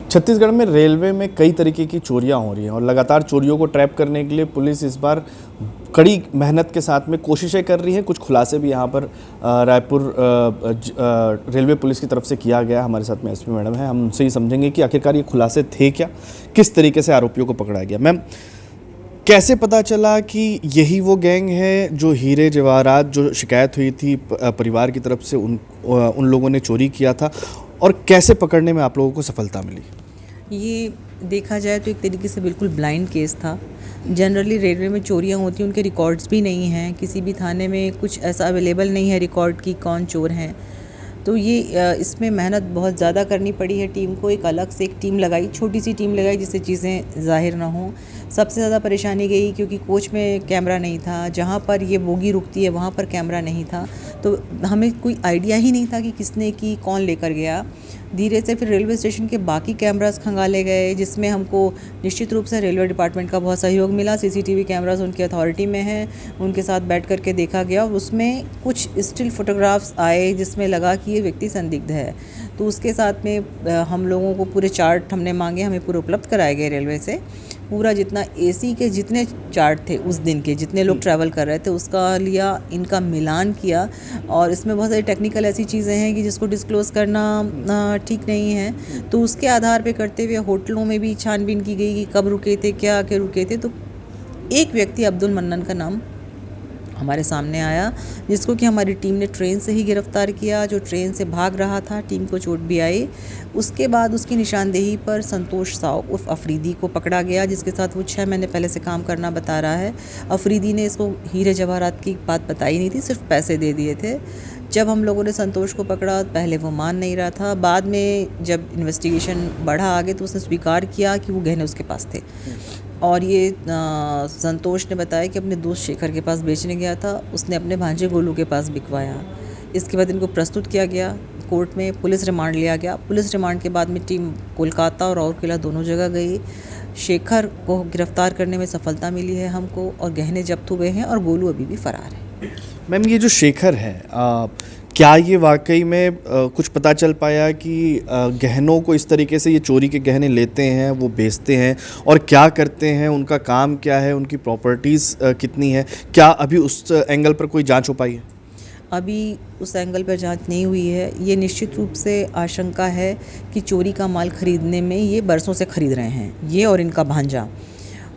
छत्तीसगढ़ में रेलवे में कई तरीके की चोरियां हो रही हैं और लगातार चोरियों को ट्रैप करने के लिए पुलिस इस बार कड़ी मेहनत के साथ में कोशिशें कर रही है। कुछ खुलासे भी यहाँ पर रायपुर रेलवे पुलिस की तरफ से किया गया। हमारे साथ में एसपी मैडम है, हम उनसे ही समझेंगे कि आखिरकार ये खुलासे थे क्या, किस तरीके से आरोपियों को पकड़ा गया। मैम, कैसे पता चला कि यही वो गैंग है जो हीरे जवाहरात जो शिकायत हुई थी परिवार की तरफ से उन लोगों ने चोरी किया था, और कैसे पकड़ने में आप लोगों को सफलता मिली? ये देखा जाए तो एक तरीके से बिल्कुल ब्लाइंड केस था। जनरली रेलवे में चोरियां होती हैं, उनके रिकॉर्ड्स भी नहीं हैं, किसी भी थाने में कुछ ऐसा अवेलेबल नहीं है रिकॉर्ड की कौन चोर हैं। तो ये इसमें मेहनत बहुत ज़्यादा करनी पड़ी है टीम को। एक अलग से एक टीम लगाई, छोटी सी टीम लगाई जिससे चीज़ें ज़ाहिर ना हों। सबसे ज़्यादा परेशानी गई क्योंकि कोच में कैमरा नहीं था, जहाँ पर ये बोगी रुकती है वहाँ पर कैमरा नहीं था, तो हमें कोई आइडिया ही नहीं था कि किसने की, कौन लेकर गया। धीरे से फिर रेलवे स्टेशन के बाकी कैमरास खंगाले गए, जिसमें हमको निश्चित रूप से रेलवे डिपार्टमेंट का बहुत सहयोग मिला। सीसीटीवी कैमरास उनके अथॉरिटी में हैं, उनके साथ बैठ कर के देखा गया और उसमें कुछ स्टिल फोटोग्राफ्स आए जिसमें लगा कि ये व्यक्ति संदिग्ध है। तो उसके साथ में हम लोगों को पूरे चार्ट हमने मांगे, हमें पूरे उपलब्ध कराए गए रेलवे से। पूरा जितना एसी के जितने चार्ट थे उस दिन के, जितने लोग ट्रैवल कर रहे थे, उसका लिया, इनका मिलान किया। और इसमें बहुत सारी टेक्निकल ऐसी चीज़ें हैं कि जिसको डिस्क्लोज़ करना ठीक नहीं है, तो उसके आधार पे करते हुए होटलों में भी छानबीन की गई कि कब रुके थे, क्या के रुके थे। तो एक व्यक्ति अब्दुल मन्नन का नाम हमारे सामने आया, जिसको कि हमारी टीम ने ट्रेन से ही गिरफ्तार किया, जो ट्रेन से भाग रहा था। टीम को चोट भी आई। उसके बाद उसकी निशानदेही पर संतोष साव उर्फ अफरीदी को पकड़ा गया, जिसके साथ वो 6 महीने पहले से काम करना बता रहा है। अफरीदी ने इसको हीरे जवाहरात की बात बताई नहीं थी, सिर्फ पैसे दे दिए थे। जब हम लोगों ने संतोष को पकड़ा, पहले वो मान नहीं रहा था। बाद में जब इन्वेस्टिगेशन बढ़ा आगे तो उसने स्वीकार किया कि वो गहने उसके पास थे। और ये संतोष ने बताया कि अपने दोस्त शेखर के पास बेचने गया था, उसने अपने भांजे गोलू के पास बिकवाया। इसके बाद इनको प्रस्तुत किया गया कोर्ट में, पुलिस रिमांड लिया गया। पुलिस रिमांड के बाद में टीम कोलकाता और राउरकेला दोनों जगह गई। शेखर को गिरफ्तार करने में सफलता मिली है हमको, और गहने जब्त हुए हैं, और गोलू अभी भी फरार है। मैम, ये जो शेखर है, क्या ये वाकई में कुछ पता चल पाया कि गहनों को इस तरीके से ये चोरी के गहने लेते हैं, वो बेचते हैं, और क्या करते हैं, उनका काम क्या है, उनकी प्रॉपर्टीज़ कितनी है? क्या अभी उस एंगल पर कोई जांच हो पाई है? अभी उस एंगल पर जांच नहीं हुई है। ये निश्चित रूप से आशंका है कि चोरी का माल खरीदने में ये बरसों से खरीद रहे हैं, ये और इनका भांजा।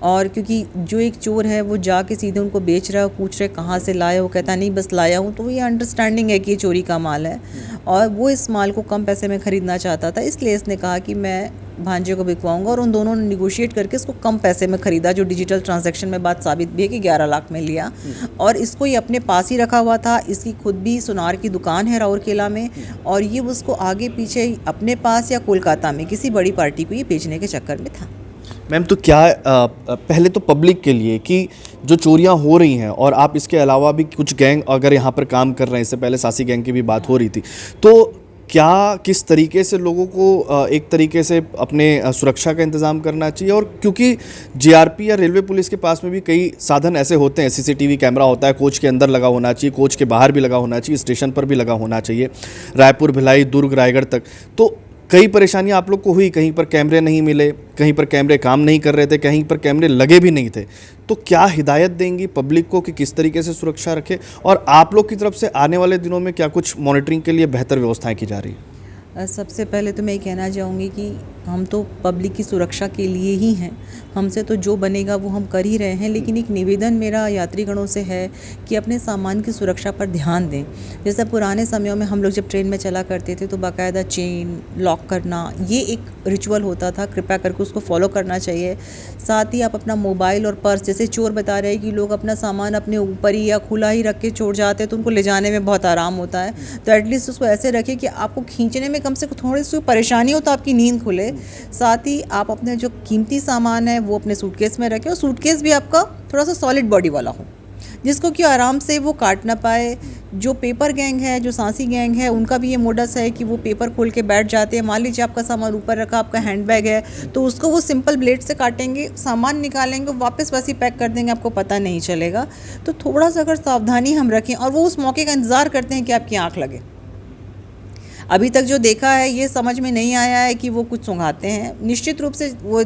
और क्योंकि जो एक चोर है वो जाके सीधे उनको बेच रहा है, पूछ रहे कहाँ से लाए हो, कहता नहीं बस लाया हूँ, तो ये अंडरस्टैंडिंग है कि ये चोरी का माल है। और वो इस माल को कम पैसे में ख़रीदना चाहता था, इसलिए इसने कहा कि मैं भांजे को बिकवाऊंगा, और उन दोनों ने निगोशिएट करके इसको कम पैसे में ख़रीदा, जो डिजिटल ट्रांजैक्शन में बात साबित भी है कि 11 लाख में लिया। और इसको ये अपने पास ही रखा हुआ था। इसकी खुद भी सुनार की दुकान है राउरकेला में, और ये उसको आगे पीछे अपने पास या कोलकाता में किसी बड़ी पार्टी को ये बेचने के चक्कर में था। मैम, तो क्या पहले तो पब्लिक के लिए कि जो चोरियां हो रही हैं, और आप इसके अलावा भी कुछ गैंग अगर यहाँ पर काम कर रहे हैं, इससे पहले सासी गैंग की भी बात हो रही थी, तो क्या किस तरीके से लोगों को एक तरीके से अपने सुरक्षा का इंतज़ाम करना चाहिए? और क्योंकि जीआरपी या रेलवे पुलिस के पास में भी कई साधन ऐसे होते हैं, सीसीटीवी कैमरा होता है, कोच के अंदर लगा होना चाहिए, कोच के बाहर भी लगा होना चाहिए, स्टेशन पर भी लगा होना चाहिए, रायपुर, भिलाई, दुर्ग, रायगढ़ तक। तो कई परेशानियां आप लोग को हुई, कहीं पर कैमरे नहीं मिले, कहीं पर कैमरे काम नहीं कर रहे थे, कहीं पर कैमरे लगे भी नहीं थे। तो क्या हिदायत देंगी पब्लिक को कि किस तरीके से सुरक्षा रखें, और आप लोग की तरफ से आने वाले दिनों में क्या कुछ मॉनिटरिंग के लिए बेहतर व्यवस्थाएं की जा रही है? सबसे पहले तो मैं ये कहना चाहूँगी कि हम तो पब्लिक की सुरक्षा के लिए ही हैं, हमसे तो जो बनेगा वो हम कर ही रहे हैं। लेकिन एक निवेदन मेरा यात्रीगणों से है कि अपने सामान की सुरक्षा पर ध्यान दें। जैसे पुराने समयों में हम लोग जब ट्रेन में चला करते थे तो बाकायदा चेन लॉक करना ये एक रिचुअल होता था, कृपया करके उसको फॉलो करना चाहिए। साथ ही आप अपना मोबाइल और पर्स, जैसे चोर बता रहे हैं कि लोग अपना सामान अपने ऊपर ही या खुला ही रख के छोड़ जाते हैं, तो उनको ले जाने में बहुत आराम होता है। तो एटलीस्ट उसको ऐसे रखें कि आपको खींचने में कम से कम थोड़ी सी परेशानी हो तो आपकी नींद खुले। साथ ही आप अपने जो कीमती सामान है वो अपने सूटकेस में रखें, और सूटकेस भी आपका थोड़ा सा सॉलिड बॉडी वाला हो, जिसको कि आराम से वो काट ना पाए। जो पेपर गैंग है, जो सांसी गैंग है, उनका भी ये मोडस है कि वो पेपर खोल के बैठ जाते हैं। मान लीजिए आपका सामान ऊपर रखा, आपका हैंडबैग है, तो उसको वो सिंपल ब्लेड से काटेंगे, सामान निकालेंगे, वापस वैसे ही पैक कर देंगे, आपको पता नहीं चलेगा। तो थोड़ा सा अगर सावधानी हम रखें, और वो उस मौके का इंतज़ार करते हैं कि आपकी आँख लगे। अभी तक जो देखा है ये समझ में नहीं आया है कि वो कुछ सुंघाते हैं। निश्चित रूप से वो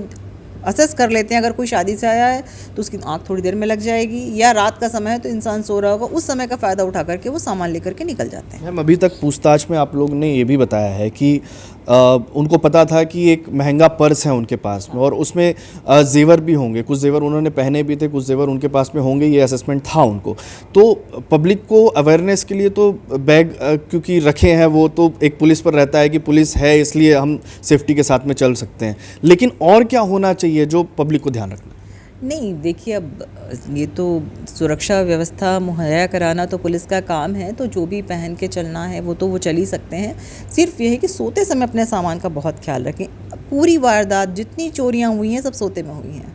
असेस कर लेते हैं, अगर कोई शादी से आया है तो उसकी आँख थोड़ी देर में लग जाएगी, या रात का समय है तो इंसान सो रहा होगा, उस समय का फ़ायदा उठा करके वो सामान लेकर के निकल जाते हैं। मैम अभी तक पूछताछ में आप लोग ने ये भी बताया है कि उनको पता था कि एक महंगा पर्स है उनके पास में और उसमें जेवर भी होंगे, कुछ जेवर उन्होंने पहने भी थे, कुछ जेवर उनके पास में होंगे, ये असेसमेंट था उनको। तो पब्लिक को अवेयरनेस के लिए तो बैग क्योंकि रखे हैं वो तो एक पुलिस पर रहता है कि पुलिस है इसलिए हम सेफ्टी के साथ में चल सकते हैं, लेकिन और क्या होना चाहिए जो पब्लिक को ध्यान रखना? नहीं, देखिए अब ये तो सुरक्षा व्यवस्था मुहैया कराना तो पुलिस का काम है, तो जो भी पहन के चलना है वो तो वो चल ही सकते हैं। सिर्फ ये है कि सोते समय अपने सामान का बहुत ख्याल रखें। पूरी वारदात जितनी चोरियां हुई हैं सब सोते में हुई हैं,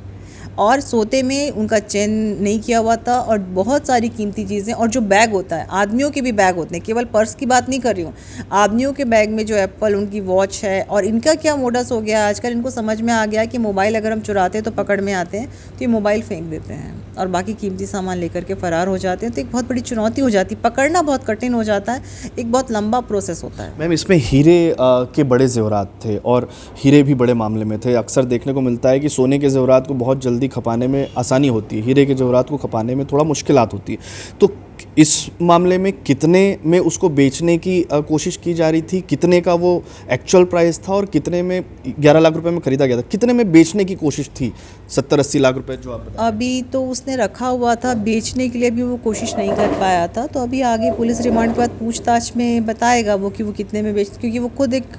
और सोते में उनका चेन नहीं किया हुआ था, और बहुत सारी कीमती चीज़ें, और जो बैग होता है, आदमियों के भी बैग होते हैं, केवल पर्स की बात नहीं कर रही हूँ, आदमियों के बैग में जो एप्पल, उनकी वॉच है, और इनका क्या मोडस हो गया आजकल, इनको समझ में आ गया कि मोबाइल अगर हम चुराते हैं तो पकड़ में आते हैं तो ये मोबाइल फेंक देते हैं और बाकी कीमती सामान लेकर के फ़रार हो जाते हैं। तो एक बहुत बड़ी चुनौती हो जाती है, पकड़ना बहुत कठिन हो जाता है, एक बहुत लंबा प्रोसेस होता है। मैम इसमें हीरे के बड़े जेवरात थे और हीरे भी बड़े मामले में थे। अक्सर देखने को मिलता है कि सोने के जेवरात को बहुत जल्दी खपाने में आसानी होती है, हीरे के जेवरात को खपाने में थोड़ा मुश्किलात होती है। तो इस मामले में कितने में उसको बेचने की कोशिश की जा रही थी, कितने का वो एक्चुअल प्राइस था और कितने में 11 लाख रुपए में खरीदा गया था, कितने में बेचने की कोशिश थी 70-80 लाख रुपए जो आप बता? अभी तो उसने रखा हुआ था बेचने के लिए, भी वो कोशिश नहीं कर पाया था, तो अभी आगे पुलिस रिमांड के बाद पूछताछ में बताएगा वो कि वो कितने में बेच, क्योंकि वो खुद एक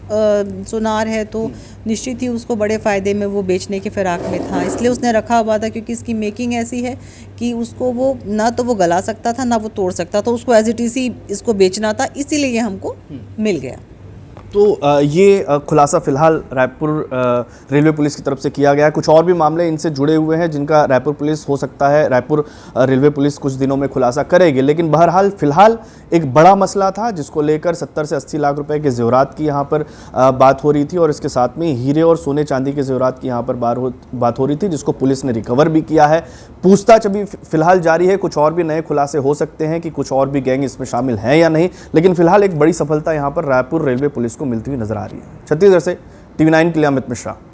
सुनार है तो निश्चित ही उसको बड़े फ़ायदे में वो बेचने के फिराक में था, इसलिए उसने रखा हुआ था, क्योंकि इसकी मेकिंग ऐसी है कि उसको वो ना तो वो गला सकता था ना वो तोड़ सकता था, उसको एज इट इज़ ही इसको बेचना था, इसीलिए ये हमको मिल गया। तो ये खुलासा फिलहाल रायपुर रेलवे पुलिस की तरफ से किया गया है। कुछ और भी मामले इनसे जुड़े हुए हैं जिनका रायपुर पुलिस हो सकता है रायपुर रेलवे पुलिस कुछ दिनों में खुलासा करेगी, लेकिन बहरहाल फिलहाल एक बड़ा मसला था जिसको लेकर 70 से 80 लाख रुपए के जेवरात की यहाँ पर बात हो रही थी और इसके साथ में हीरे और सोने चांदी के जेवरात की यहाँ पर बात हो रही थी, जिसको पुलिस ने रिकवर भी किया है। पूछताछ अभी फिलहाल जारी है, कुछ और भी नए खुलासे हो सकते हैं कि कुछ और भी गैंग इसमें शामिल हैं या नहीं, लेकिन फिलहाल एक बड़ी सफलता यहाँ पर रायपुर रेलवे पुलिस को मिलती हुई नजर आ रही है। छत्तीसगढ़ से TV9 के लिए अमित मिश्रा।